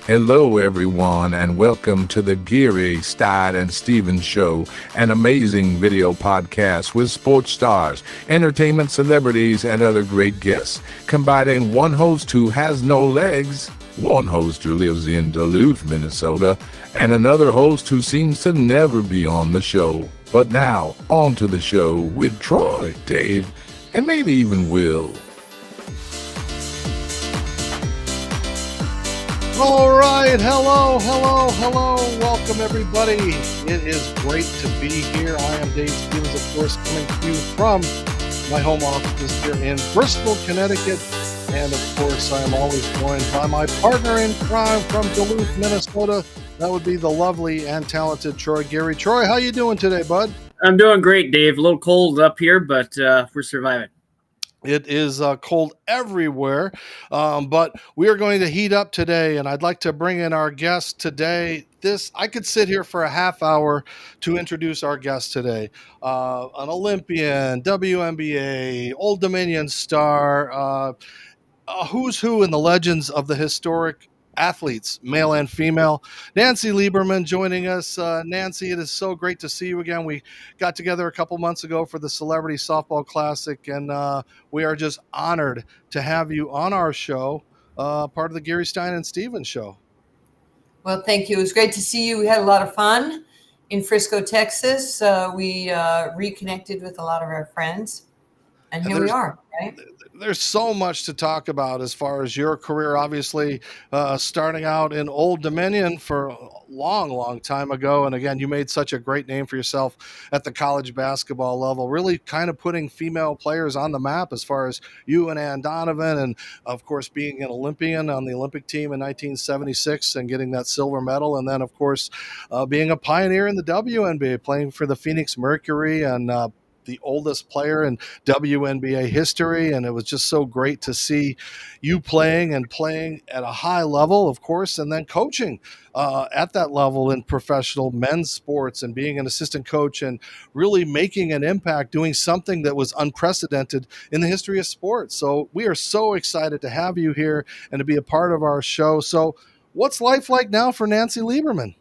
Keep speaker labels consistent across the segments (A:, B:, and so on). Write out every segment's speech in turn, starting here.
A: Hello, everyone, and welcome to the Geary, Stein and Stevens Show, an amazing video podcast with sports stars, entertainment celebrities, and other great guests, combining one host who has no legs, one host who lives in Duluth, Minnesota, and another host who seems to never be on the show. But now, on to the show with Troy, Dave, and maybe even Will.
B: All right, hello, welcome everybody. It is great to be here. I am Dave Stevens, of course, coming to you from my home office here in Bristol, Connecticut. And of course, I am always joined by my partner in crime from Duluth, Minnesota. That would be the lovely and talented Troy Geary. Troy, how you doing today, bud?
C: I'm doing great, Dave. A little cold up here, but we're surviving.
B: It is cold everywhere, but we are going to heat up today, and I'd like to bring in our guest today. I could sit here for a half hour to introduce our guest today. An Olympian, WNBA, Old Dominion star, a who's who in the legends of the historic athletes, male and female. Nancy Lieberman joining us. Nancy, it is so great to see you again. We got together a couple months ago for the Celebrity Softball Classic, and we are just honored to have you on our show, part of the Geary, Stein and Stevens Show.
D: Well, thank you. It was great to see you. We had a lot of fun in Frisco, Texas. We reconnected with a lot of our friends, and here we are, right?
B: There's so much to talk about as far as your career, obviously starting out in Old Dominion for a long time ago. And again, you made such a great name for yourself at the college basketball level, really kind of putting female players on the map as far as you and Ann Donovan, and of course being an Olympian on the Olympic team in 1976 and getting that silver medal. And then of course being a pioneer in the WNBA, playing for the Phoenix Mercury and the oldest player in WNBA history. And it was just so great to see you playing at a high level, of course, and then coaching at that level in professional men's sports and being an assistant coach and really making an impact, doing something that was unprecedented in the history of sports. So we are so excited to have you here and to be a part of our show. So what's life like now for Nancy Lieberman?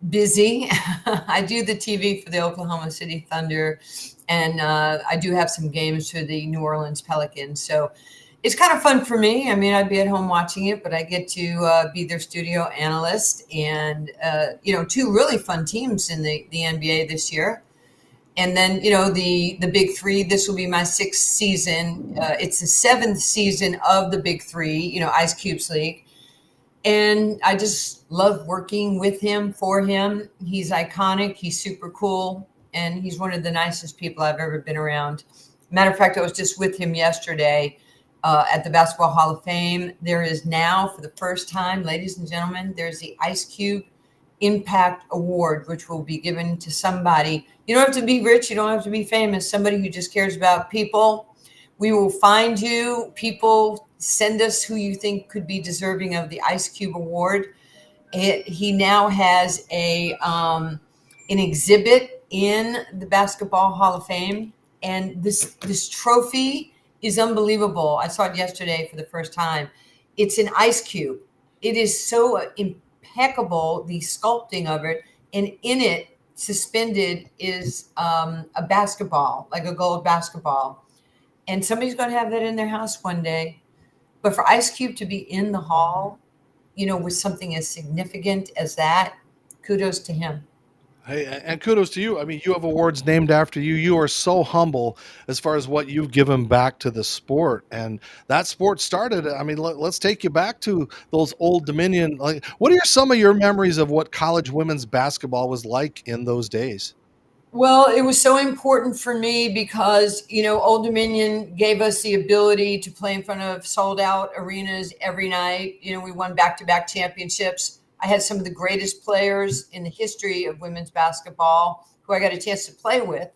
D: Busy. I do the TV for the Oklahoma City Thunder, and I do have some games for the New Orleans Pelicans. So it's kind of fun for me. I mean, I'd be at home watching it, but I get to be their studio analyst and, two really fun teams in the NBA this year. And then, the Big Three, this will be my sixth season. It's the seventh season of the Big Three, Ice Cube's league. And I just love working with him, for him. He's iconic. He's super cool. And he's one of the nicest people I've ever been around. Matter of fact, I was just with him yesterday at the Basketball Hall of Fame. There is now, for the first time, ladies and gentlemen, there's the Ice Cube Impact Award, which will be given to somebody. You don't have to be rich. You don't have to be famous. Somebody who just cares about people. We will find you. People, send us who you think could be deserving of the Ice Cube Award. He now has an exhibit in the Basketball Hall of Fame, and this trophy is unbelievable. I saw it yesterday for the first time. It's an ice cube. It is so impeccable, the sculpting of it, and in it, suspended, is a basketball, like a gold basketball. And somebody's going to have that in their house one day. But for Ice Cube to be in the hall, with something as significant as that, kudos to him.
B: Hey, and kudos to you. I mean, you have awards named after you. You are so humble as far as what you've given back to the sport. And that sport started, I mean, let's take you back to those Old Dominion. Like, what are some of your memories of what college women's basketball was like in those days?
D: Well, it was so important for me because, Old Dominion gave us the ability to play in front of sold out arenas every night. We won back-to-back championships. I had some of the greatest players in the history of women's basketball who I got a chance to play with.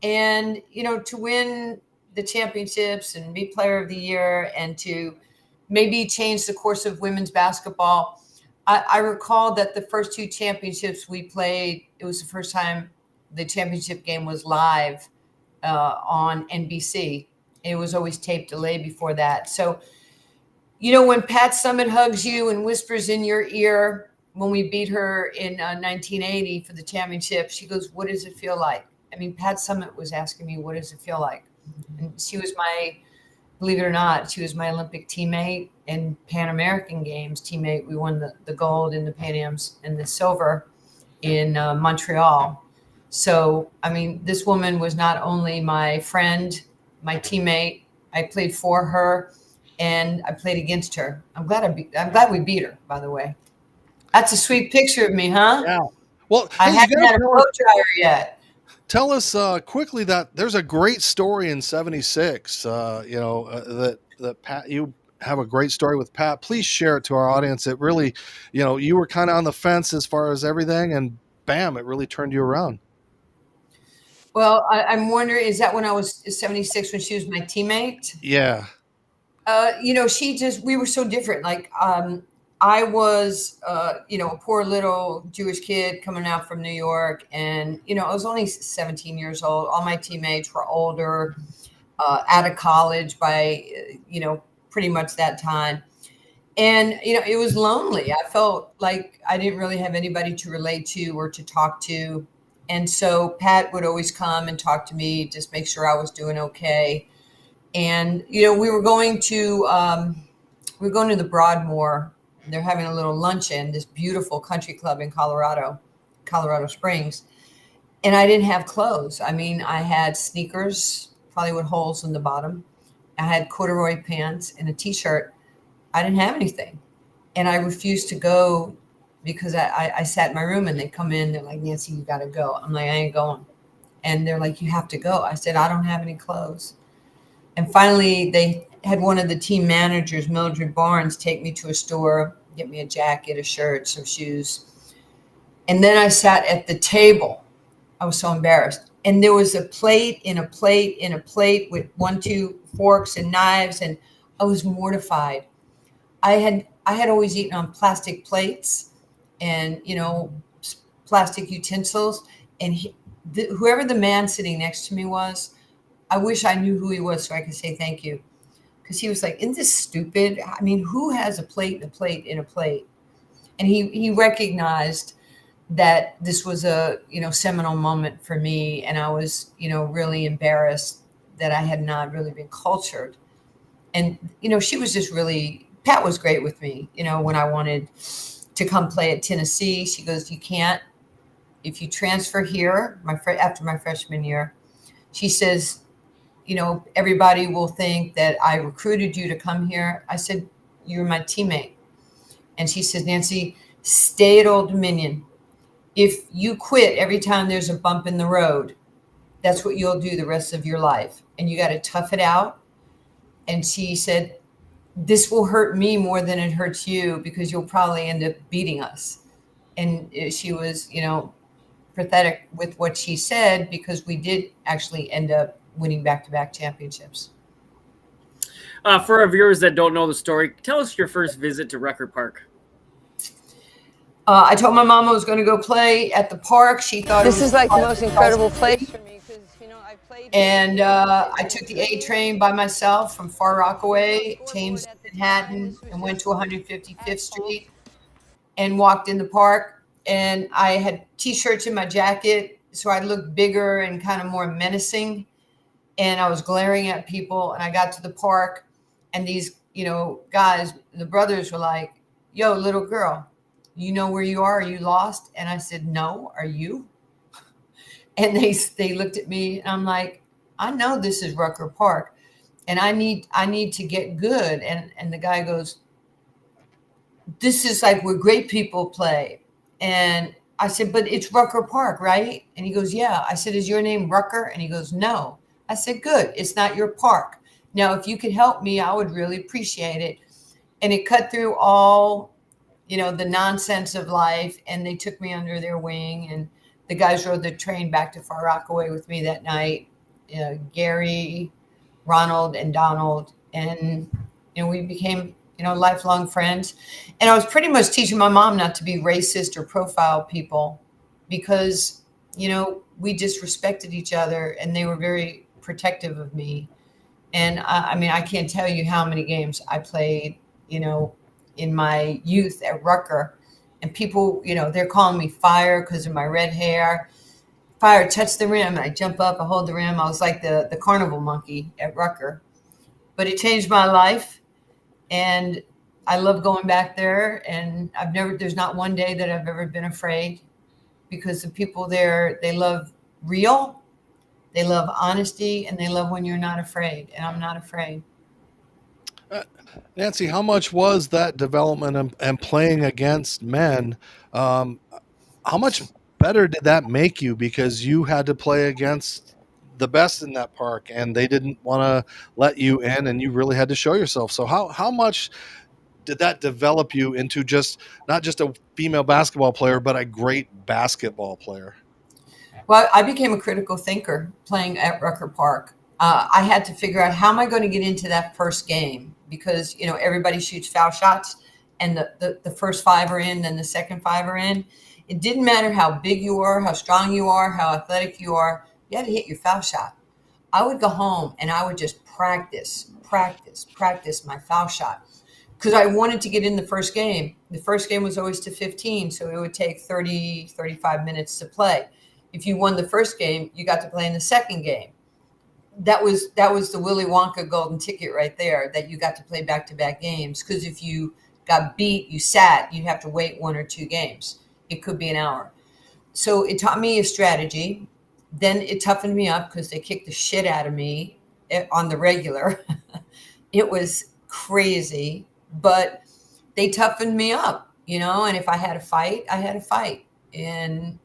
D: And, to win the championships and be player of the year and to maybe change the course of women's basketball. I recall that the first two championships we played, it was the first time the championship game was live on NBC. It was always tape delay before that. So You know, when Pat Summitt hugs you and whispers in your ear when we beat her in 1980 for the championship, she goes, "What does it feel like?" I mean, Pat Summitt was asking me, "What does it feel like?" And she was my, believe it or not, she was my Olympic teammate and Pan American Games teammate. We won the gold in the Pan Ams and the silver in Montreal. So, I mean, this woman was not only my friend, my teammate. I played for her, and I played against her. I'm glad we beat her. By the way, that's a sweet picture of me, huh?
B: Yeah. Well,
D: I
B: hey,
D: haven't had a blow dryer yet.
B: tell us quickly that there's a great story in '76. That Pat, you have a great story with Pat. Please share it to our audience. It really, you were kind of on the fence as far as everything, and bam, it really turned you around.
D: Well, I'm wondering, is that when I was 76 when she was my teammate?
B: Yeah.
D: We were so different. Like, I was, a poor little Jewish kid coming out from New York. And, I was only 17 years old. All my teammates were older, out of college by, pretty much that time. And, it was lonely. I felt like I didn't really have anybody to relate to or to talk to. And so Pat would always come and talk to me, just make sure I was doing okay. And, we were going to the Broadmoor. They're having a little luncheon, this beautiful country club in Colorado Springs. And I didn't have clothes. I mean, I had sneakers, probably with holes in the bottom. I had corduroy pants and a t-shirt. I didn't have anything. And I refused to go because I sat in my room and they come in. They're like, "Nancy, you got to go." I'm like, "I ain't going." And they're like, "You have to go." I said, "I don't have any clothes." And finally, they had one of the team managers, Mildred Barnes, take me to a store, get me a jacket, a shirt, some shoes. And then I sat at the table. I was so embarrassed. And there was a plate in a plate in a plate with 2 forks and knives. And I was mortified. I had always eaten on plastic plates and, plastic utensils. And whoever the man sitting next to me was, I wish I knew who he was so I could say thank you. Because he was like, "Isn't this stupid? I mean, who has a plate and a plate in a plate?" And he recognized that this was a, seminal moment for me. And I was, really embarrassed that I had not really been cultured. And, she was just really, Pat was great with me. When I wanted to come play at Tennessee, she goes, "You can't, if you transfer here, after my freshman year," she says, "everybody will think that I recruited you to come here." I said, "You're my teammate." And she says, "Nancy, stay at Old Dominion. If you quit every time there's a bump in the road, that's what you'll do the rest of your life. And you got to tough it out." And she said, "This will hurt me more than it hurts you because you'll probably end up beating us." And she was, pathetic with what she said because we did actually end up winning back-to-back championships.
C: For our viewers that don't know the story, tell us your first visit to Rucker Park.
D: I told my mom I was going to go play at the park. She thought
E: this is like the most incredible place for me because I played.
D: And I took the A train by myself from Far Rockaway, changed Manhattan, and went to 155th Street and walked in the park. And I had T-shirts in my jacket, so I looked bigger and kind of more menacing. And I was glaring at people. And I got to the park, and these, guys, the brothers were like, "Yo, little girl, you know where you are? Are you lost?" And I said, "No, are you?" And they looked at me, and I'm like, "I know this is Rucker Park, and I need to get good." And the guy goes, "This is like where great people play." And I said, "But it's Rucker Park, right?" And he goes, "Yeah." I said, "Is your name Rucker?" And he goes, "No." I said, "Good. It's not your park. Now, if you could help me, I would really appreciate it." And it cut through all, the nonsense of life. And they took me under their wing. And the guys rode the train back to Far Rockaway with me that night. Geary, Ronald, and Donald. And, we became, lifelong friends. And I was pretty much teaching my mom not to be racist or profile people because, we just respected each other and they were very protective of me. And I can't tell you how many games I played you know, in my youth at Rucker, and people, you know, they're calling me Fire because of my red hair. Fire, touch the rim. And I jump up, I hold the rim. I was like the carnival monkey at Rucker. But it changed my life, and I love going back there. And there's not one day that I've ever been afraid, because the people there, they love real, they love honesty, and they love when you're not afraid. And I'm not afraid.
B: Nancy, how much was that development and playing against men? How much better did that make you, because you had to play against the best in that park and they didn't want to let you in, and you really had to show yourself? So how much did that develop you into just not just a female basketball player, but a great basketball player?
D: Well, I became a critical thinker playing at Rucker Park. I had to figure out, how am I going to get into that first game? Because, you know, everybody shoots foul shots, and the first 5 are in, then the second 5 are in. It didn't matter how big you are, how strong you are, how athletic you are. You had to hit your foul shot. I would go home and I would just practice my foul shot, because I wanted to get in the first game. The first game was always to 15, so it would take 30, 35 minutes to play. If you won the first game, you got to play in the second game. That was the Willy Wonka golden ticket right there, that you got to play back-to-back games. Because if you got beat, you sat, you'd have to wait 1 or 2 games. It could be an hour. So it taught me a strategy. Then it toughened me up, because they kicked the shit out of me on the regular. It was crazy, but they toughened me up, you know, and if I had a fight, I had a fight. And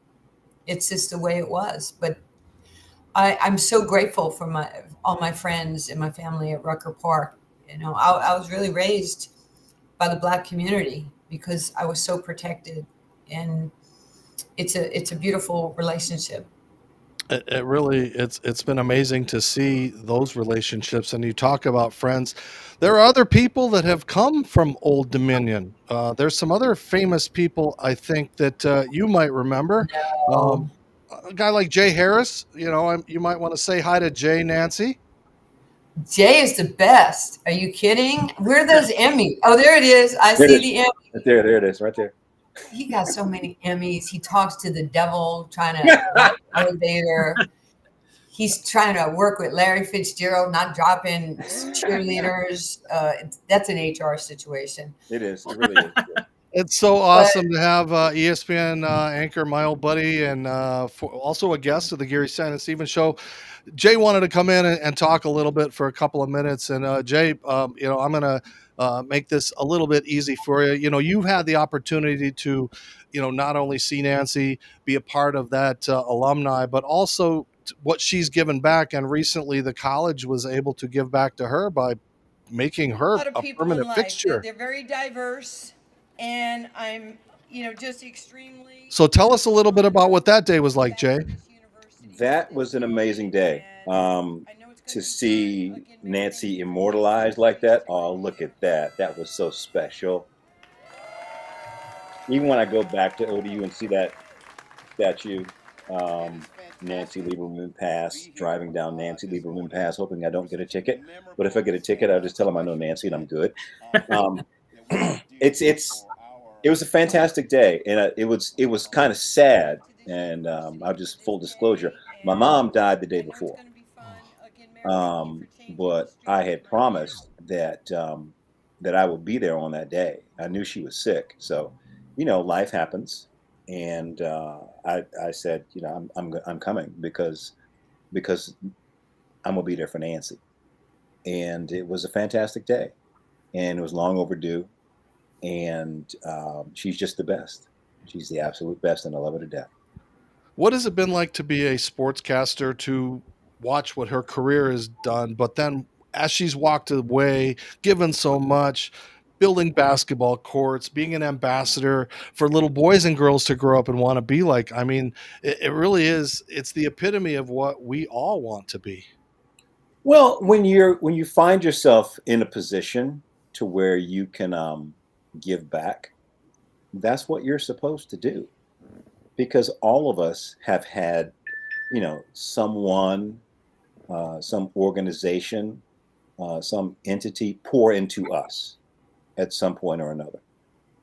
D: it's just the way it was. But I'm so grateful for all my friends and my family at Rucker Park. You know, I was really raised by the Black community, because I was so protected, and it's a beautiful relationship.
B: It really, it's been amazing to see those relationships. And you talk about friends. There are other people that have come from Old Dominion. There's some other famous people, I think, that you might remember.
D: Oh,
B: A guy like Jay Harris, you know, you might want to say hi to Jay, Nancy.
D: Jay is the best. Are you kidding? Where are those Emmys? Oh, there it is. I
F: There
D: see
F: it
D: the
F: is.
D: Emmy.
F: There it is, right there.
D: He got so many Emmys. He talks to the devil, trying to not elevator. He's trying to work with Larry Fitzgerald, not dropping cheerleaders. That's an HR situation.
F: It is. It really is.
B: It's so
D: But
B: awesome to have ESPN anchor, my old buddy, and also a guest of the Geary, Stein and Stevens Show. Jay wanted to come in and talk a little bit for a couple of minutes. And Jay, you know, I'm going to make this a little bit easy for you. You know, you've had the opportunity to, you know, not only see Nancy, be a part of that alumni, but also what she's given back. And recently the college was able to give back to her by making her
G: A lot of
B: a
G: people in
B: permanent
G: life.
B: fixture.
G: They're very diverse, and I'm, just extremely.
B: So tell us a little bit about what that day was like, Jay.
F: That was an amazing day. To see Nancy immortalized like that. Oh, look at that. That was so special. Even when I go back to ODU and see that statue, Nancy Lieberman Pass, driving down Nancy Lieberman Pass, hoping I don't get a ticket. But if I get a ticket, I'll just tell them I know Nancy and I'm good. It was a fantastic day, and it was kind of sad. And I'll just full disclosure, my mom died the day before, but I had promised that that I would be there on that day. I knew she was sick, so life happens, and I said, I'm coming because I'm gonna be there for Nancy, and it was a fantastic day, and it was long overdue. And she's just the best. She's the absolute best, and I love her to death.
B: What has it been like to be a sportscaster, to watch what her career has done, but then as she's walked away, given so much, building basketball courts, being an ambassador for little boys and girls to grow up and want to be like? I mean, it really is. It's the epitome of what we all want to be.
F: Well, when you find yourself in a position to where you can give back, that's what you're supposed to do, because all of us have had someone, some organization, some entity pour into us, at some point or another.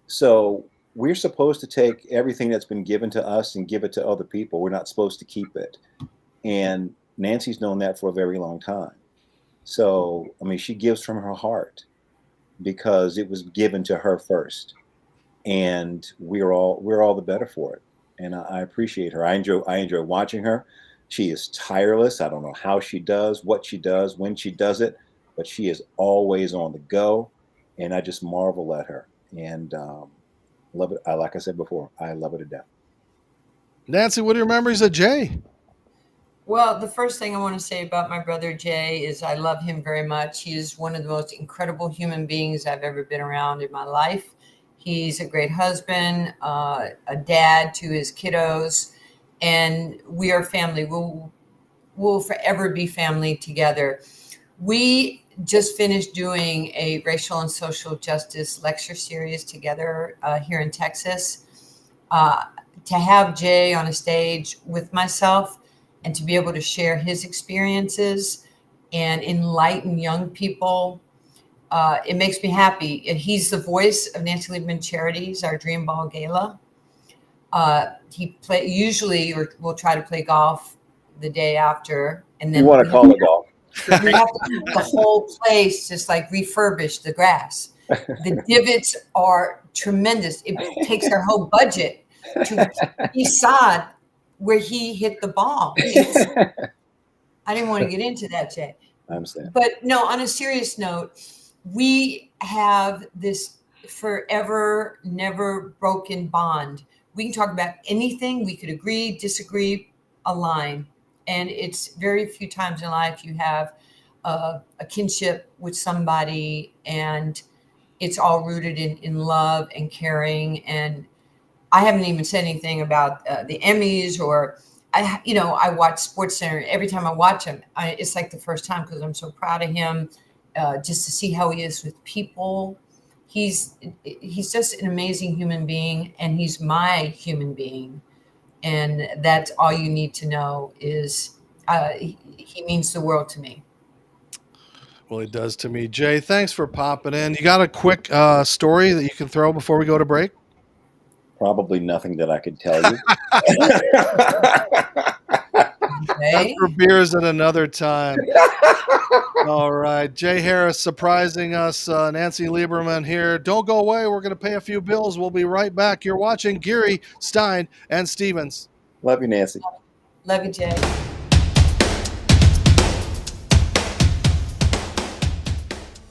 F: So we're supposed to take everything that's been given to us and give it to other people. We're not supposed to keep it. And Nancy's known that for a very long time. So, I mean, she gives from her heart because it was given to her first. And we're all the better for it. And I appreciate her. I enjoy watching her. She is tireless. I don't know how she does, what she does, when she does it, but she is always on the go. And I just marvel at her. And love it. Like I said before, I love it to death.
B: Nancy, what are your memories of Jay?
D: Well, the first thing I want to say about my brother Jay is I love him very much. He is one of the most incredible human beings I've ever been around in my life. He's a great husband, a dad to his kiddos, and we are family. We'll forever be family together. We just finished doing a racial and social justice lecture series together here in Texas. To have Jay on a stage with myself and to be able to share his experiences and enlighten young people, it makes me happy. And he's the voice of Nancy Lieberman Charities, our Dream Ball Gala. He usually we'll try to play golf the day after, and then
F: You want to call it golf?
D: we have to have the whole place just like refurbish the grass. The divots are tremendous. It takes our whole budget to decide where he hit the ball. I didn't want to get into that, Jay.
F: I understand.
D: But no, on a serious note, we have this forever, never broken bond. We can talk about anything. We could agree, disagree, align. And it's very few times in life you have a kinship with somebody and it's all rooted in love and caring. And I haven't even said anything about the Emmys or, I watch SportsCenter. Every time I watch him, it's like the first time because I'm so proud of him. Just to see how he is with people. He's just an amazing human being, and he's my human being. And that's all you need to know is he means the world to me.
B: Well, he does to me. Jay, thanks for popping in. You got a quick story that you can throw before we go to break?
F: Probably nothing that I could tell you.
B: That's for beers at another time. All right. Jay Harris surprising us. Nancy Lieberman here. Don't go away. We're going to pay a few bills. We'll be right back. You're watching Geary, Stein, and Stevens.
F: Love you, Nancy.
D: Love you, Jay.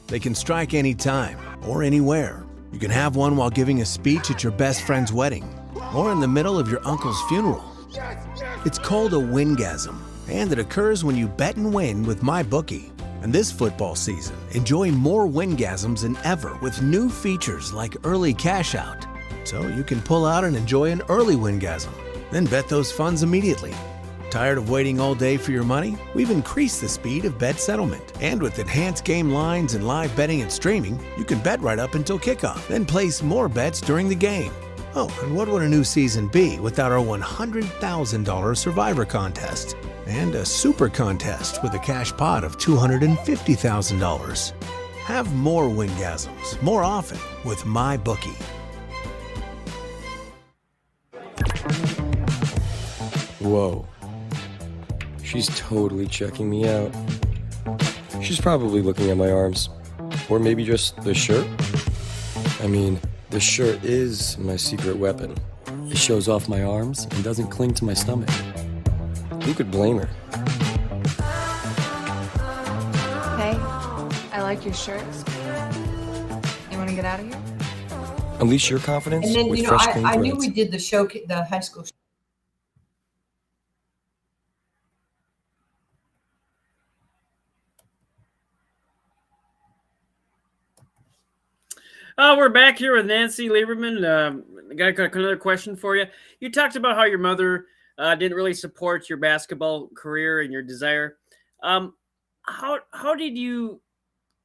H: They can strike anytime or anywhere. You can have one while giving a speech at your best friend's wedding or in the middle of your uncle's funeral. It's called a wingasm, and it occurs when you bet and win with MyBookie. And this football season, enjoy more wingasms than ever with new features like early cash out. So you can pull out and enjoy an early wingasm, then bet those funds immediately. Tired of waiting all day for your money? We've increased the speed of bet settlement. And with enhanced game lines and live betting and streaming, you can bet right up until kickoff, then place more bets during the game. Oh, and what would a new season be without our $100,000 Survivor contest? And a super contest with a cash pot of $250,000. Have more wingasms, more often with MyBookie.
I: Whoa. She's totally checking me out. She's probably looking at my arms. Or maybe just the shirt. I mean, the shirt is my secret weapon. It shows off my arms and doesn't cling to my stomach. Who could blame her?
J: Hey, I like your shirts. You want to get out of here?
I: Unleash your confidence
D: And then,
I: with fresh clean
D: I
I: threads.
D: knew we did the show, the high school.
C: We're back here with Nancy Lieberman. I got another question for you. You talked about how your mother didn't really support your basketball career and your desire. How did you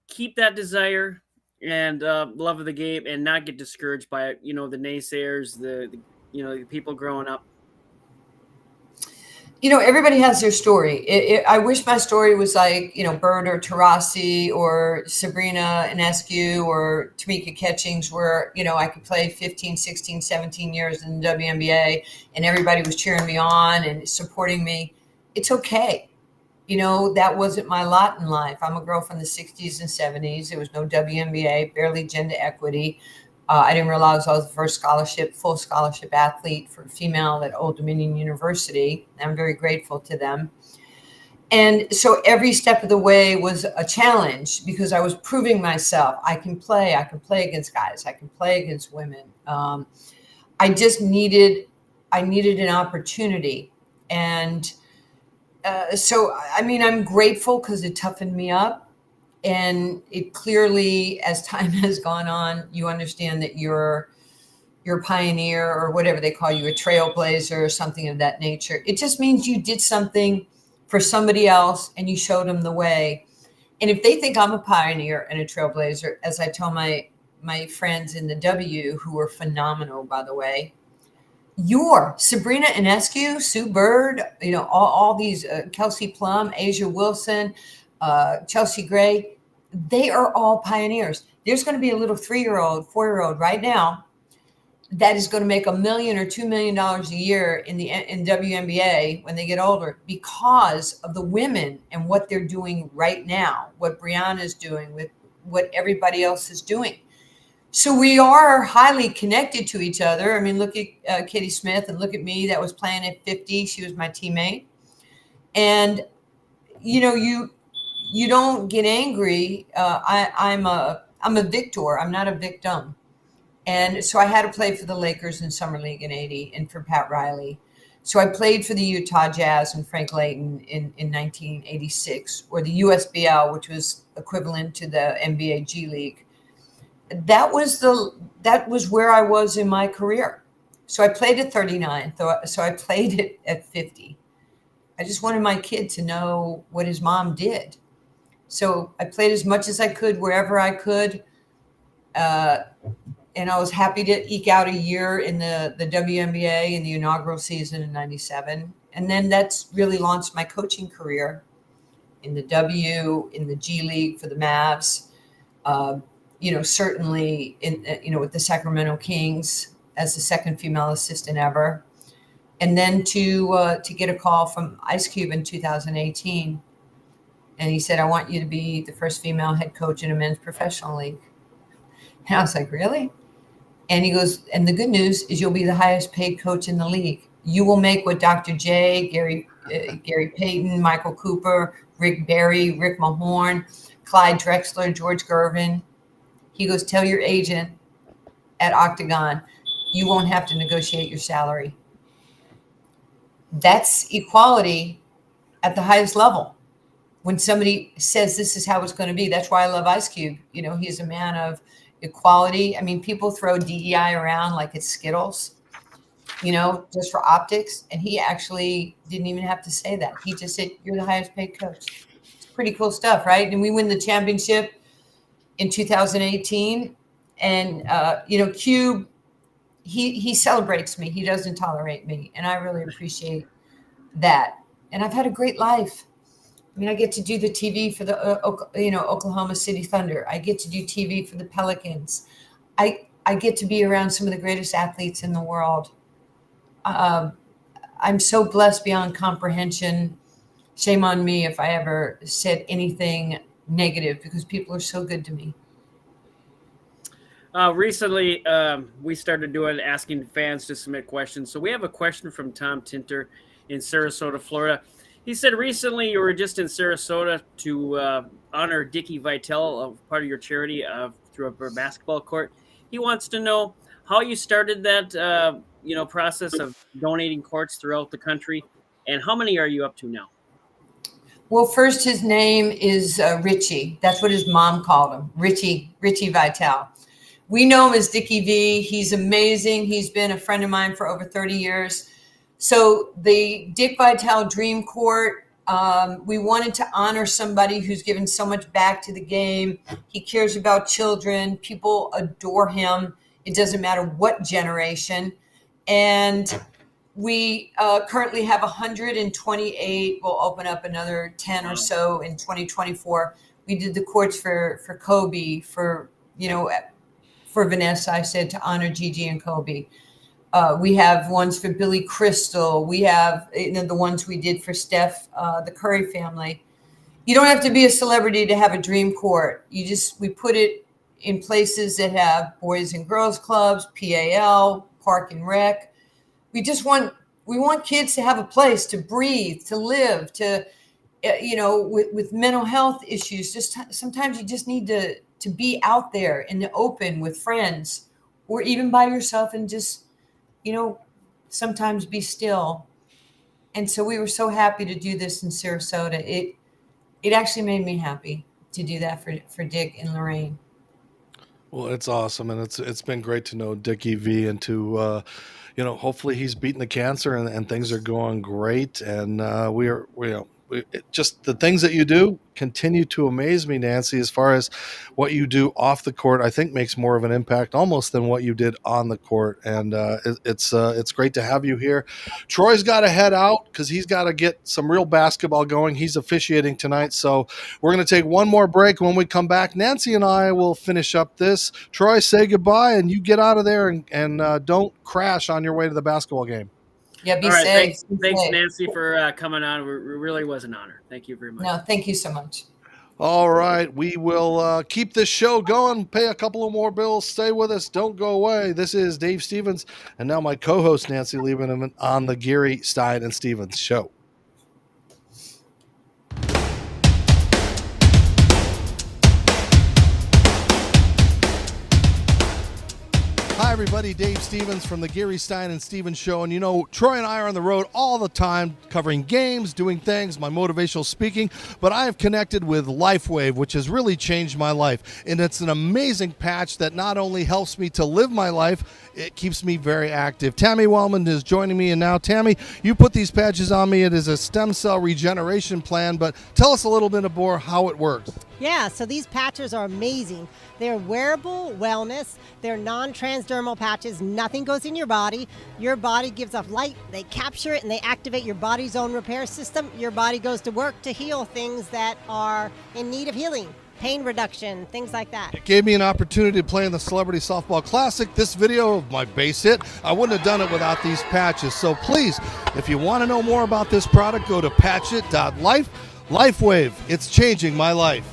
C: keep that desire and love of the game and not get discouraged by the naysayers, the people growing up?
D: Everybody has their story. I wish my story was like, Bird or Taurasi or Sabrina Ionescu or Tamika Catchings, where, I could play 15, 16, 17 years in the WNBA and everybody was cheering me on and supporting me. It's okay. That wasn't my lot in life. I'm a girl from the 60s and 70s. There was no WNBA, barely gender equity. I didn't realize I was the first full scholarship athlete for female at Old Dominion University. I'm very grateful to them. And so every step of the way was a challenge because I was proving myself. I can play against guys. I can play against women. I needed an opportunity. And I'm grateful because it toughened me up. And it clearly, as time has gone on, you understand that you're a pioneer or whatever they call you, a trailblazer or something of that nature. It just means you did something for somebody else and you showed them the way. And if they think I'm a pioneer and a trailblazer, as I tell my friends in the W, who are phenomenal, by the way, you're Sabrina Ionescu, Sue Bird, all these, Kelsey Plum, Asia Wilson, Chelsea Gray, they are all pioneers. There's going to be a little 3-year-old, 4-year-old right now that is going to make $1 million or $2 million a year in WNBA when they get older because of the women and what they're doing right now, what Brianna is doing, with what everybody else is doing. So we are highly connected to each other. I mean, look at Katie Smith and look at me that was playing at 50. She was my teammate. And, you don't get angry. I'm a victor. I'm not a victim. And so I had to play for the Lakers in Summer League in 80 and for Pat Riley. So I played for the Utah Jazz and Frank Layton in 1986, or the USBL, which was equivalent to the NBA G League. That was where I was in my career. So I played at 39. So I played it at 50. I just wanted my kid to know what his mom did. So I played as much as I could wherever I could. And I was happy to eke out a year in the WNBA in the inaugural season in 97. And then that's really launched my coaching career in the W, in the G League for the Mavs. Certainly with the Sacramento Kings as the second female assistant ever. And then to get a call from Ice Cube in 2018. And he said, I want you to be the first female head coach in a men's professional league. And I was like, really? And he goes, and the good news is you'll be the highest paid coach in the league. You will make what Dr. J, Gary Payton, Michael Cooper, Rick Barry, Rick Mahorn, Clyde Drexler, George Gervin. He goes, tell your agent at Octagon, you won't have to negotiate your salary. That's equality at the highest level. When somebody says this is how it's going to be, that's why I love Ice Cube. He's a man of equality. I mean, people throw DEI around like it's Skittles, just for optics. And he actually didn't even have to say that. He just said, you're the highest paid coach. It's pretty cool stuff, right? And we win the championship in 2018. And, Cube, he celebrates me. He doesn't tolerate me. And I really appreciate that. And I've had a great life. I mean, I get to do the TV for the, Oklahoma City Thunder. I get to do TV for the Pelicans. I get to be around some of the greatest athletes in the world. I'm so blessed beyond comprehension. Shame on me if I ever said anything negative because people are so good to me.
C: Recently, we started asking fans to submit questions. So we have a question from Tom Tinter in Sarasota, Florida. He said recently you were just in Sarasota to honor Dickie Vitale, part of your charity, through a basketball court. He wants to know how you started that process of donating courts throughout the country, and how many are you up to now?
D: Well, first, his name is Richie. That's what his mom called him, Richie Vitale. We know him as Dickie V. He's amazing. He's been a friend of mine for over 30 years. So the Dick Vitale Dream Court, we wanted to honor somebody who's given so much back to the game. He cares about children. People adore him. It doesn't matter what generation. And We currently have 128. We'll open up another 10 or so in 2024. We did the courts for Kobe, for Vanessa, I said, to honor Gigi and Kobe. We have ones for Billy Crystal. We have the ones we did for Steph, the Curry family. You don't have to be a celebrity to have a dream court. We put it in places that have boys and girls clubs, PAL, Park and Rec. We want kids to have a place to breathe, to live, to, with mental health issues. Just sometimes you just need to be out there in the open with friends, or even by yourself, and just, sometimes be still. And so we were so happy to do this in Sarasota. It actually made me happy to do that for Dick and Lorraine.
B: Well, it's awesome, and it's been great to know Dickie V, and to hopefully he's beaten the cancer and things are going great, and just the things that you do continue to amaze me, Nancy, as far as what you do off the court. I think makes more of an impact almost than what you did on the court. And it's great to have you here. Troy's got to head out because he's got to get some real basketball going. He's officiating tonight. So we're going to take one more break. When we come back, Nancy and I will finish up this. Troy, say goodbye, and you get out of there and don't crash on your way to the basketball game.
D: Yeah, be safe.
C: Thanks, Nancy, for coming on. It really was an honor. Thank you very much.
D: No, thank you so much.
B: All right. We will keep this show going, pay a couple of more bills. Stay with us. Don't go away. This is Dave Stevens, and now my co-host, Nancy Lieberman, on the Geary, Stein and Stevens Show. Hi, everybody. Dave Stevens from the Geary, Stein and Stevens Show. And Troy and I are on the road all the time covering games, doing things, my motivational speaking. But I have connected with LifeWave, which has really changed my life. And it's an amazing patch that not only helps me to live my life, it keeps me very active. Tammy Wellman is joining me. And now, Tammy, you put these patches on me. It is a stem cell regeneration plan. But tell us a little bit more how it works.
K: Yeah, so these patches are amazing. They're wearable wellness. They're non-transdermal patches. Nothing goes in your body. Your body gives off light. They capture it and they activate your body's own repair system. Your body goes to work to heal things that are in need of healing. Pain reduction, things like that.
B: It gave me an opportunity to play in the Celebrity Softball Classic. This video of my base hit, I wouldn't have done it without these patches. So please, if you want to know more about this product, go to patchit.life. LifeWave, it's changing my life.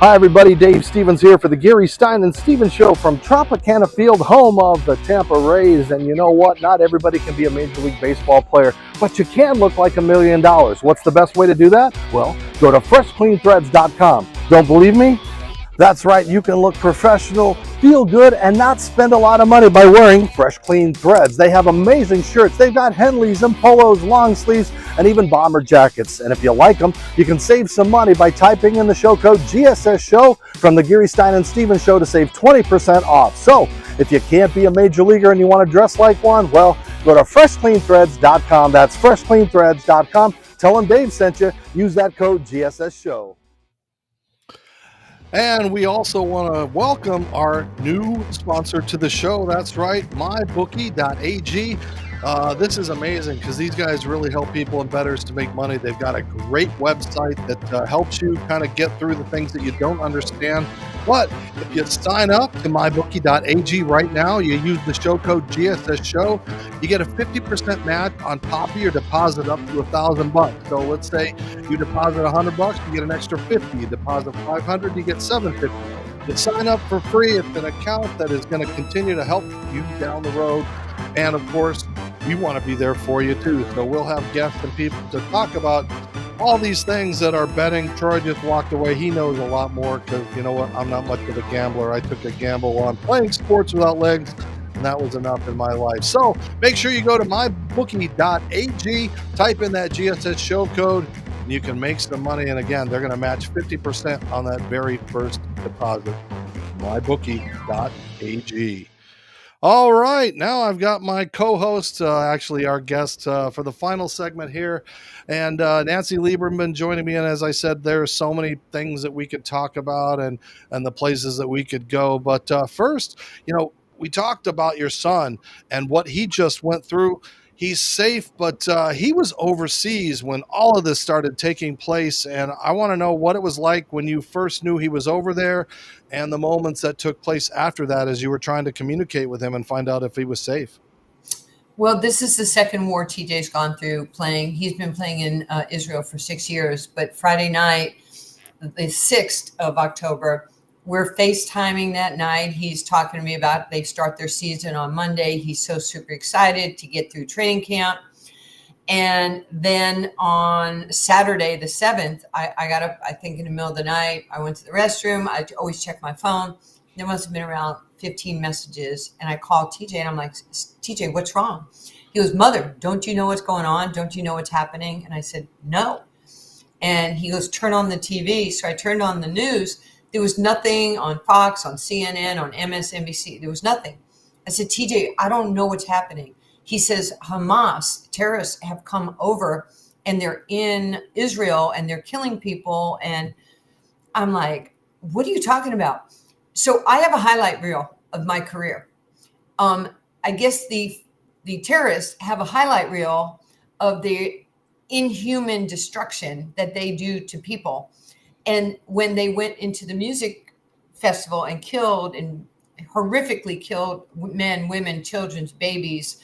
B: Hi, everybody. Dave Stevens here for the Geary, Stein and Stevens Show from Tropicana Field, home of the Tampa Rays. And you know what? Not everybody can be a Major League Baseball player, but you can look like $1 million. What's the best way to do that? Well, go to freshcleanthreads.com. Don't believe me? That's right. You can look professional, feel good, and not spend a lot of money by wearing Fresh Clean Threads. They have amazing shirts. They've got Henleys and polos, long sleeves, and even bomber jackets. And if you like them, you can save some money by typing in the show code GSS Show from the Geary, Stein and Stevens Show to save 20% off. So if you can't be a major leaguer and you want to dress like one, well, go to freshcleanthreads.com. That's freshcleanthreads.com. Tell them Dave sent you. Use that code GSS Show. And we also want to welcome our new sponsor to the show. That's right, mybookie.ag. This is amazing because these guys really help people and bettors to make money. They've got a great website that helps you kind of get through the things that you don't understand. But if you sign up to mybookie.ag right now, you use the show code GSS Show, you get a 50% match on top of your deposit up to $1,000. So let's say you deposit $100, you get an extra 50. You deposit $500, you get $750. You sign up for free. It's an account that is going to continue to help you down the road. And of course, we want to be there for you too. So we'll have guests and people to talk about all these things that are betting. Troy just walked away. He knows a lot more because, you know what, I'm not much of a gambler. I took a gamble on playing sports without legs, and that was enough in my life. So make sure you go to mybookie.ag, type in that GSS show code, and you can make some money. And again, they're going to match 50% on that very first deposit. mybookie.ag. All right, now I've got my co-host, actually our guest for the final segment here, and Nancy Lieberman joining me. And as I said, there are so many things that we could talk about, and the places that we could go. But first, we talked about your son and what he just went through. He's safe, but he was overseas when all of this started taking place. And I want to know what it was like when you first knew he was over there and the moments that took place after that as you were trying to communicate with him and find out if he was safe.
D: Well, this is the second war TJ's gone through playing. He's been playing in Israel for 6 years. But Friday night, the 6th of October, we're FaceTiming that night. He's talking to me about they start their season on Monday. He's so super excited to get through training camp. And then on Saturday, the 7th, I got up, I think in the middle of the night. I went to the restroom. I always check my phone. There must have been around 15 messages. And I called TJ and I'm like, TJ, what's wrong? He goes, Mother, don't you know what's going on? Don't you know what's happening? And I said, no. And he goes, turn on the TV. So I turned on the news. There was nothing on Fox, on CNN, on MSNBC. There was nothing. I said, TJ, I don't know what's happening. He says, Hamas terrorists have come over and they're in Israel and they're killing people. And I'm like, what are you talking about? So I have a highlight reel of my career. I guess the terrorists have a highlight reel of the inhuman destruction that they do to people. And when they went into the music festival and killed and horrifically killed men, women, children, babies,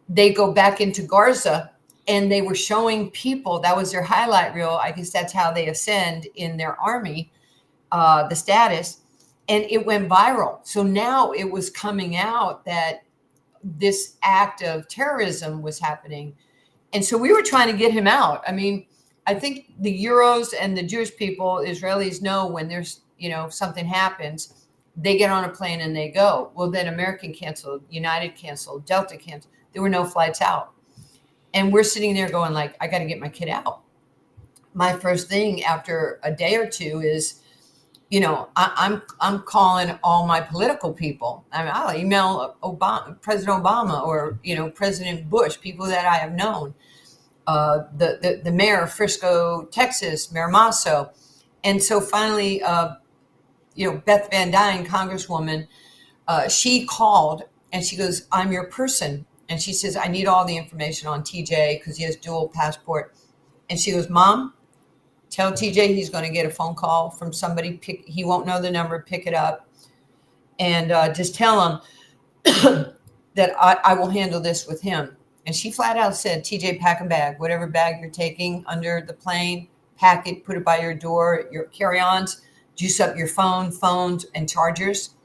D: they go back into Gaza and they were showing people, that was their highlight reel. I guess that's how they ascend in their army, the status, and it went viral. So now it was coming out that this act of terrorism was happening. And so we were trying to get him out. I mean, I think the Euros and the Jewish people, Israelis know when there's, something happens, they get on a plane and they go. Well, then American canceled, United canceled, Delta canceled. There were no flights out. And we're sitting there going like, I got to get my kid out. My first thing after a day or two is, I'm calling all my political people. I mean, I'll email President Obama or, President Bush, people that I have known. The mayor of Frisco, Texas, Mayor Masso. And so finally, Beth Van Dyne, Congresswoman, she called and she goes, I'm your person. And she says, I need all the information on TJ because he has dual passport. And she goes, Mom, tell TJ he's going to get a phone call from somebody. He won't know the number. Pick it up. And just tell him that I will handle this with him. And she flat out said, TJ, pack a bag. Whatever bag you're taking under the plane, pack it, put it by your door, your carry-ons, juice up your phones, and chargers.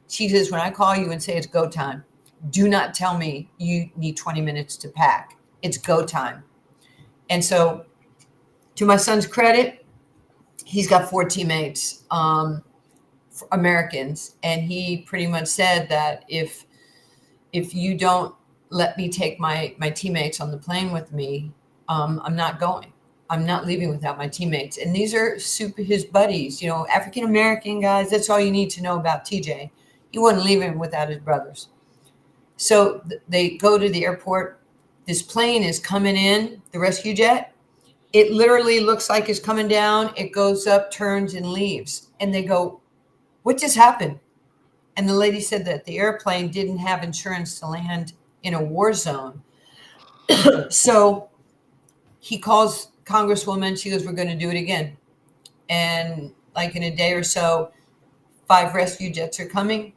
D: She says, when I call you and say it's go time, do not tell me you need 20 minutes to pack. It's go time. And so to my son's credit, he's got 4 teammates, Americans. And he pretty much said that if you don't let me take my teammates on the plane with me, I'm not going. I'm not leaving without my teammates. And these are his buddies, African-American guys. That's all you need to know about TJ. He wouldn't leave him without his brothers. So they go to the airport. This plane is coming in, the rescue jet. It literally looks like it's coming down. It goes up, turns, and leaves. And they go, what just happened? And the lady said that the airplane didn't have insurance to land in a war zone. So he calls Congresswoman. She goes, we're going to do it again. And like in a day or so, 5 rescue jets are coming.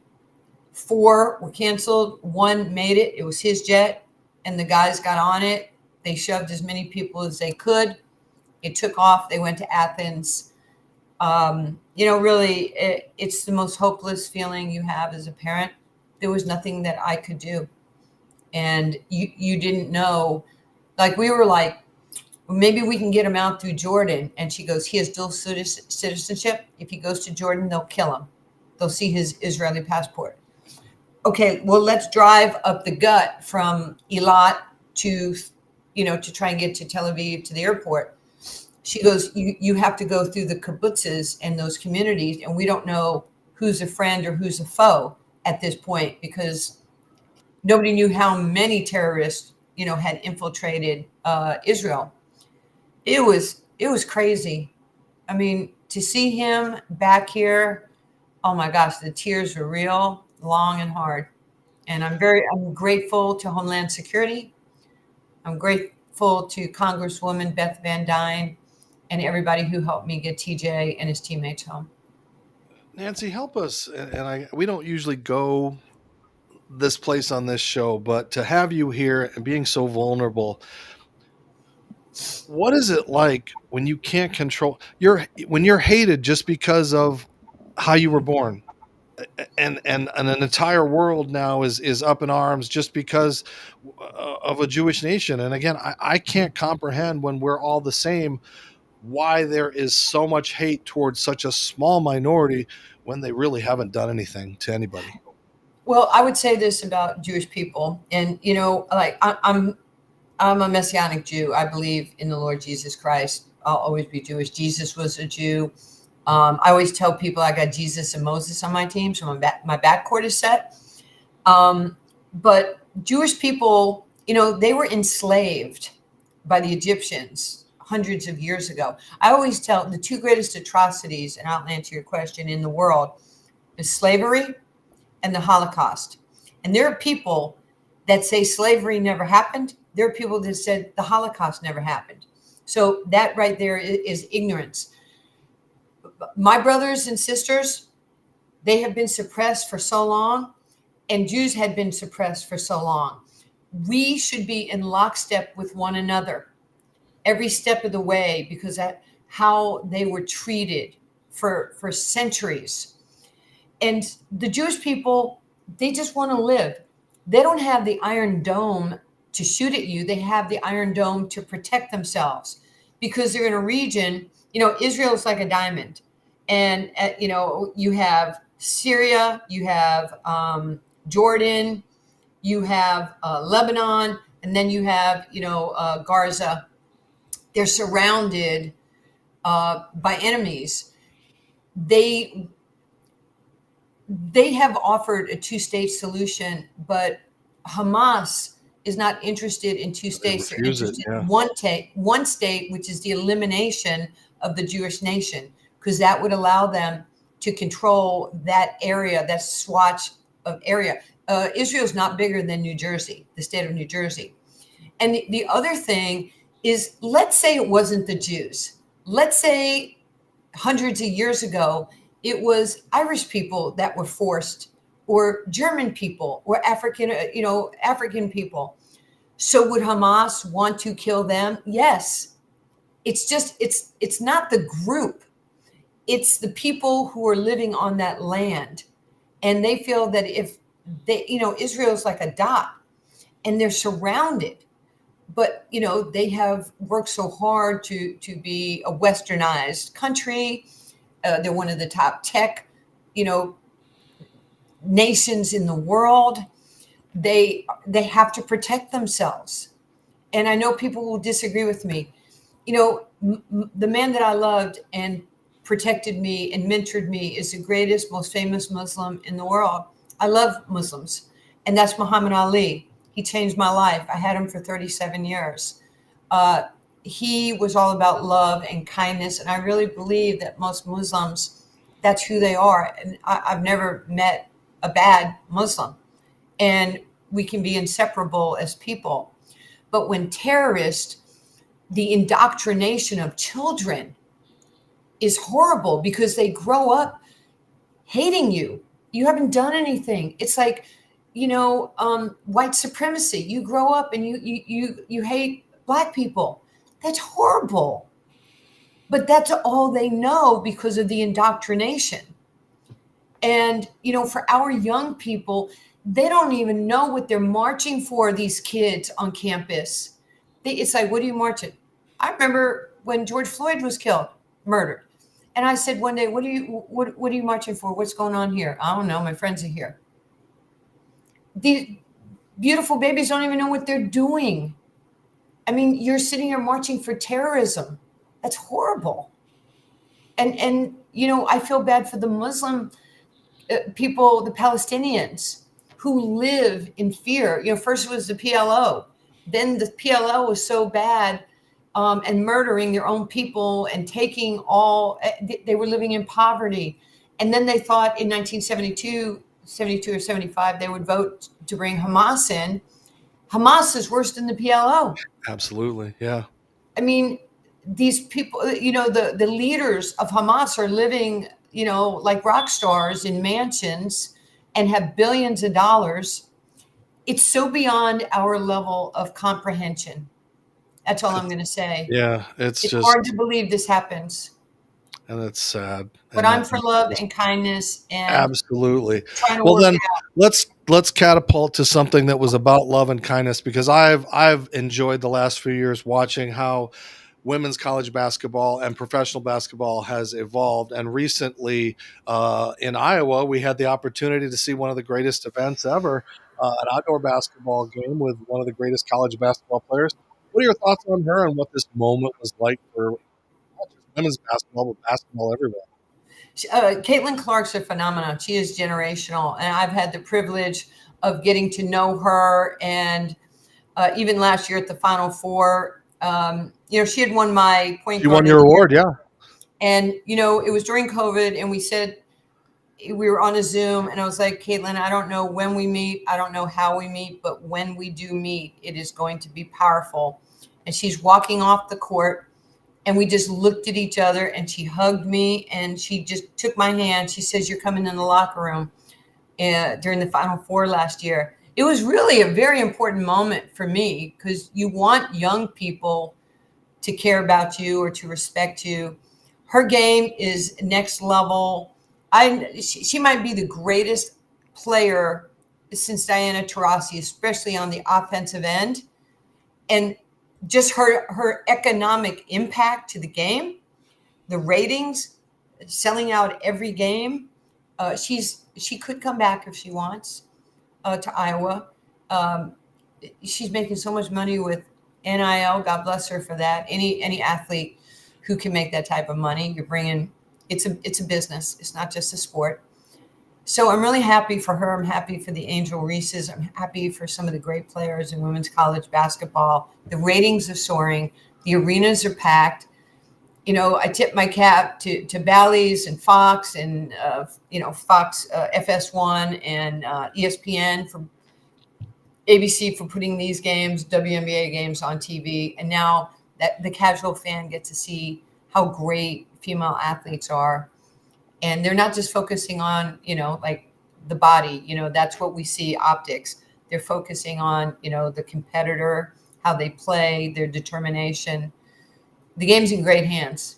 D: 4 were canceled. 1 made it. It was his jet. And the guys got on it. They shoved as many people as they could. It took off. They went to Athens. Really, it's the most hopeless feeling you have as a parent. There was nothing that I could do. And you didn't know, like we were like, maybe we can get him out through Jordan. And she goes, he has dual citizenship. If he goes to Jordan, they'll kill him. They'll see his Israeli passport. Okay, well, let's drive up the gut from Eilat to try and get to Tel Aviv to the airport. She goes, you have to go through the kibbutzes and those communities. And we don't know who's a friend or who's a foe at this point because Nobody knew how many terrorists, had infiltrated Israel. It was crazy. I mean, to see him back here, oh my gosh, the tears were real, long and hard. And I'm grateful to Homeland Security. I'm grateful to Congresswoman Beth Van Dyne and everybody who helped me get TJ and his teammates home.
B: Nancy, help us. We don't usually go this place on this show, but to have you here and being so vulnerable, what is it like when you can't control when you're hated just because of how you were born, and an entire world now is up in arms just because of a Jewish nation? And again, I can't comprehend, when we're all the same, why there is so much hate towards such a small minority when they really haven't done anything to anybody.
D: Well, I would say this about Jewish people, and like I'm a Messianic Jew. I believe in the Lord Jesus Christ. I'll always be Jewish. Jesus was a Jew. I always tell people I got Jesus and Moses on my team, so my backcourt is set. But Jewish people, they were enslaved by the Egyptians hundreds of years ago. I always tell the two greatest atrocities, and I'll answer your question, in the world is slavery and the Holocaust. And there are people that say slavery never happened. There are people that said the Holocaust never happened. So that right there is ignorance. My brothers and sisters, they have been suppressed for so long, and Jews had been suppressed for so long. We should be in lockstep with one another every step of the way, because that's how they were treated for centuries. And the Jewish people, they just want to live. They don't have the Iron Dome to shoot at you. They have the Iron Dome to protect themselves, because they're in a region, Israel is like a diamond. And, you have Syria, you have Jordan, you have Lebanon, and then you have, Gaza. They're surrounded by enemies. They have offered a two-state solution, but Hamas is not interested in two states. They're interested in one state, which is the elimination of the Jewish nation, because that would allow them to control that area, that swatch of area. Israel is not bigger than New Jersey, the state of New Jersey. And the other thing is, let's say it wasn't the Jews. Let's say hundreds of years ago, it was Irish people that were forced, or German people, or African people. So would Hamas want to kill them? Yes. It's just, it's not the group. It's the people who are living on that land. And they feel that if they, Israel is like a dot, and they're surrounded. But, they have worked so hard to be a westernized country. They're one of the top tech, nations in the world. They have to protect themselves. And I know people will disagree with me. The man that I loved and protected me and mentored me is the greatest, most famous Muslim in the world. I love Muslims, and that's Muhammad Ali. He changed my life. I had him for 37 years. He was all about love and kindness. And I really believe that most Muslims, that's who they are. And I've never met a bad Muslim. And we can be inseparable as people. But when terrorists, the indoctrination of children is horrible, because they grow up hating you. You haven't done anything. It's like, white supremacy. You grow up and you hate Black people. That's horrible. But that's all they know because of the indoctrination. And, for our young people, they don't even know what they're marching for, these kids on campus. It's like, what are you marching? I remember when George Floyd was murdered. And I said one day, what are you marching for? What's going on here? I don't know. My friends are here. These beautiful babies don't even know what they're doing. I mean, you're sitting here marching for terrorism. That's horrible. And I feel bad for the Muslim people, the Palestinians. who live in fear. First it was the PLO, then the PLO was so bad, and murdering their own people and taking they were living in poverty. And then they thought in 1972 or 75, they would vote to bring Hamas in. Hamas is worse than the PLO.
B: Absolutely. Yeah.
D: I mean, these people, the leaders of Hamas are living, like rock stars in mansions and have billions of dollars. It's so beyond our level of comprehension. That's all I'm going to say.
B: Yeah. It's just
D: hard to believe this happens.
B: And it's sad.
D: But I'm for love and kindness and
B: absolutely.
D: trying to
B: Well,
D: work
B: then
D: it out.
B: let's catapult to something that was about love and kindness, because I've enjoyed the last few years watching how women's college basketball and professional basketball has evolved. And recently in Iowa, we had the opportunity to see one of the greatest events ever, an outdoor basketball game with one of the greatest college basketball players. What are your thoughts on her and what this moment was like for not just women's basketball, but basketball everywhere?
D: Caitlin Clark's a phenomenon. She is generational. And I've had the privilege of getting to know her. And even last year at the Final Four, she had won my point guard.
B: You won your award, yeah.
D: And, it was during COVID, and we said, we were on a Zoom, and I was like, Caitlin, I don't know when we meet. I don't know how we meet, but when we do meet, it is going to be powerful. And she's walking off the court, and we just looked at each other, and she hugged me, and she just took my hand. She says, you're coming in the locker room during the Final Four last year. It was really a very important moment for me, because you want young people to care about you or to respect you. Her game is next level. She might be the greatest player since Diana Taurasi, especially on the offensive end. And just her economic impact to the game, the ratings, selling out every game. She could come back if she wants to Iowa. She's making so much money with NIL. God bless her for that. Any athlete who can make that type of money, you're bringing. It's a business. It's not just a sport. So I'm really happy for her. I'm happy for the Angel Reeses. I'm happy for some of the great players in women's college basketball. The ratings are soaring. The arenas are packed. I tip my cap to Bally's and Fox and, Fox FS1 and ESPN for ABC for putting these games, WNBA games on TV. And now that the casual fan gets to see how great female athletes are. And they're not just focusing on, like the body, that's what we see, optics. They're focusing on, the competitor, how they play, their determination. The game's in great hands.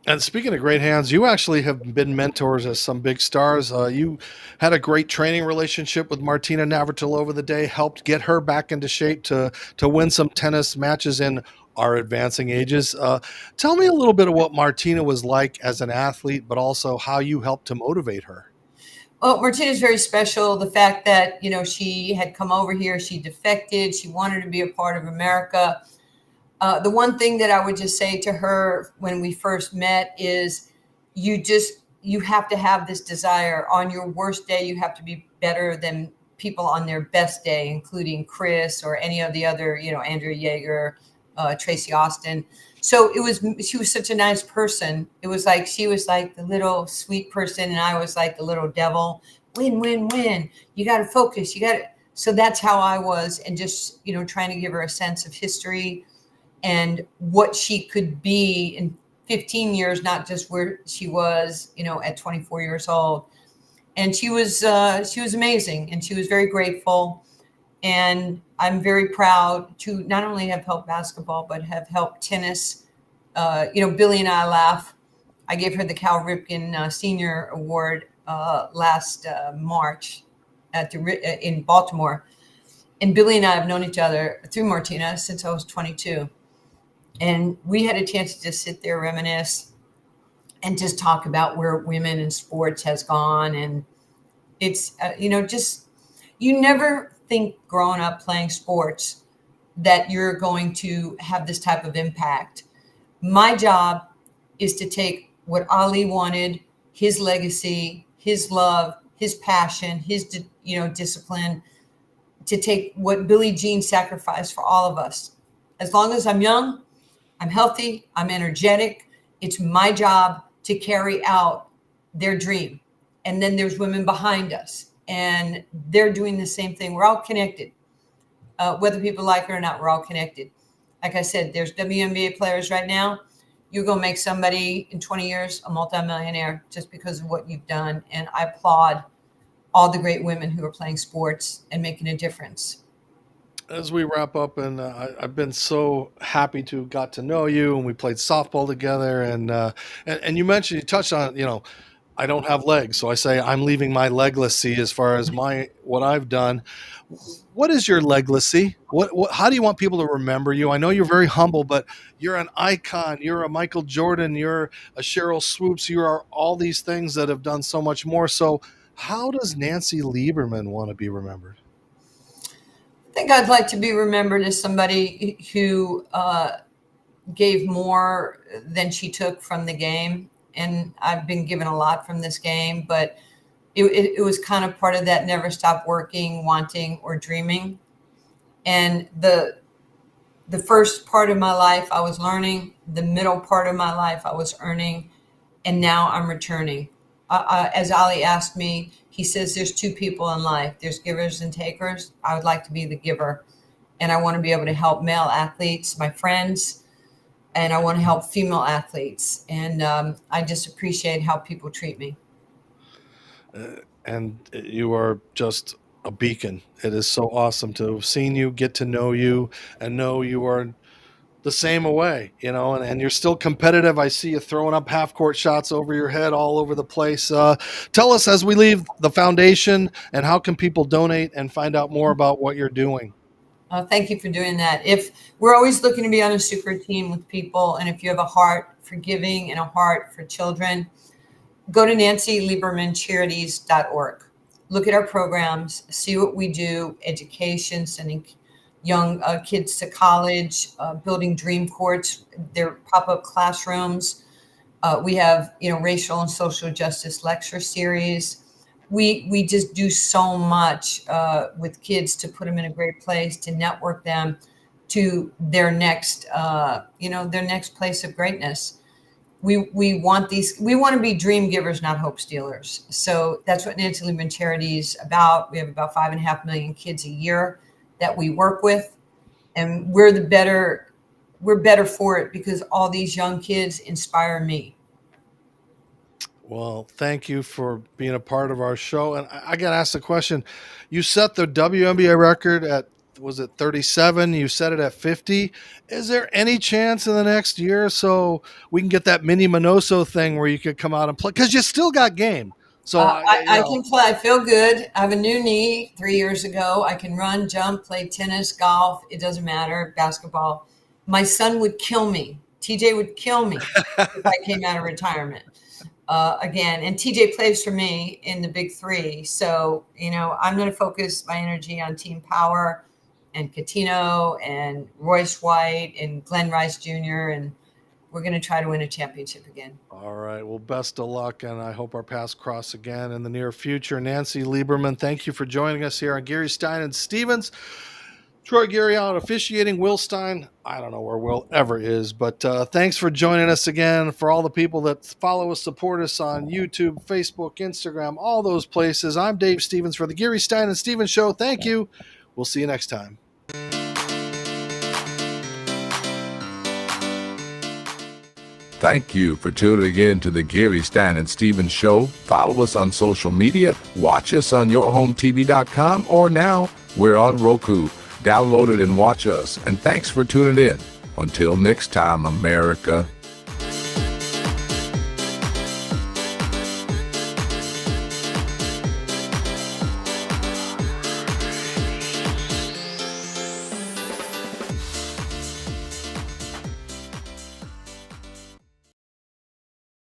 B: And speaking of great hands, you actually have been mentors as some big stars. You had a great training relationship with Martina Navratilova the day, helped get her back into shape to win some tennis matches in our advancing ages. Tell me a little bit of what Martina was like as an athlete, but also how you helped to motivate her.
D: Well, Martina's very special. The fact that, she had come over here, she defected, she wanted to be a part of America. The one thing that I would just say to her when we first met is you have to have this desire. On your worst day, you have to be better than people on their best day, including Chris or any of the other, Andrea Yeager, Tracy Austin. So she was such a nice person. It was like, she was like the little sweet person, and I was like the little devil. Win, win, win. You got to focus. So that's how I was. And just, trying to give her a sense of history and what she could be in 15 years, not just where she was, at 24 years old. And she was amazing, and she was very grateful. And I'm very proud to not only have helped basketball, but have helped tennis. Billy and I laugh. I gave her the Cal Ripken Senior Award last March in Baltimore. And Billy and I have known each other through Martina since I was 22. And we had a chance to just sit there, reminisce, and just talk about where women in sports has gone. And it's, you never think growing up playing sports that you're going to have this type of impact. My job is to take what Ali wanted, his legacy, his love, his passion, his discipline to take what Billie Jean sacrificed for all of us. As long as I'm young, I'm healthy, I'm energetic, it's my job to carry out their dream. And then there's women behind us, and they're doing the same thing. We're all connected. Whether people like it or not, we're all connected. Like I said, there's WNBA players right now. You're going to make somebody in 20 years a multimillionaire just because of what you've done. And I applaud all the great women who are playing sports and making a difference.
B: As we wrap up, and I've been so happy to got to know you, and we played softball together, and you touched on, I don't have legs, so I say I'm leaving my legacy as far as what I've done. What is your legacy? How do you want people to remember you? I know you're very humble, but you're an icon. You're a Michael Jordan. You're a Cheryl Swoops. You are all these things that have done so much more. So how does Nancy Lieberman want to be remembered?
D: I think I'd like to be remembered as somebody who gave more than she took from the game. And I've been given a lot from this game, but it was kind of part of that never stop working, wanting, or dreaming. And the first part of my life I was learning, the middle part of my life I was earning, and now I'm returning. As Ali asked me, he says there's two people in life. There's givers and takers. I would like to be the giver. And I want to be able to help male athletes, my friends, and I want to help female athletes. And I just appreciate how people treat me.
B: And you are just a beacon. It is so awesome to have seen you, get to know you, and know you are the same way, and you're still competitive. I see you throwing up half-court shots over your head all over the place. Tell us, as we leave, the foundation, and how can people donate and find out more about what you're doing?
D: Thank you for doing that. If we're always looking to be on a super team with people, and if you have a heart for giving and a heart for children, go to nancyliebermancharities.org. Look at our programs, see what we do, education, sending young kids to college, building dream courts, their pop-up classrooms. We have, racial and social justice lecture series. We just do so much with kids to put them in a great place, to network them to their next, their next place of greatness. We want to be dream givers, not hope stealers. So that's what Nancy Lieberman Charity is about. We have about 5.5 million kids a year that we work with, and we're better for it because all these young kids inspire me.
B: Well, thank you for being a part of our show. And I got to ask the question, you set the WNBA record at, was it 37? You set it at 50. Is there any chance in the next year or so we can get that mini Minoso thing where you could come out and play? Because you still got game. So
D: I can play. I feel good. I have a new knee 3 years ago. I can run, jump, play tennis, golf. It doesn't matter. Basketball. My son would kill me. TJ would kill me if I came out of retirement again. And TJ plays for me in the big three. So, I'm going to focus my energy on Team Power and Catino and Royce White and Glenn Rice Jr. And we're going to try to win a championship again.
B: All right. Well, best of luck, and I hope our paths cross again in the near future. Nancy Lieberman, thank you for joining us here on Geary, Stein and Stevens. Troy Geary out officiating. Will Stein, I don't know where Will ever is, but thanks for joining us again. For all the people that follow us, support us on YouTube, Facebook, Instagram, all those places. I'm Dave Stevens for the Geary, Stein and Stevens Show. Thank you. We'll see you next time.
A: Thank you for tuning in to the Geary, Stein and Stevens Show. Follow us on social media. Watch us on yourhometv.com, or now we're on Roku. Download it and watch us. And thanks for tuning in. Until next time, America.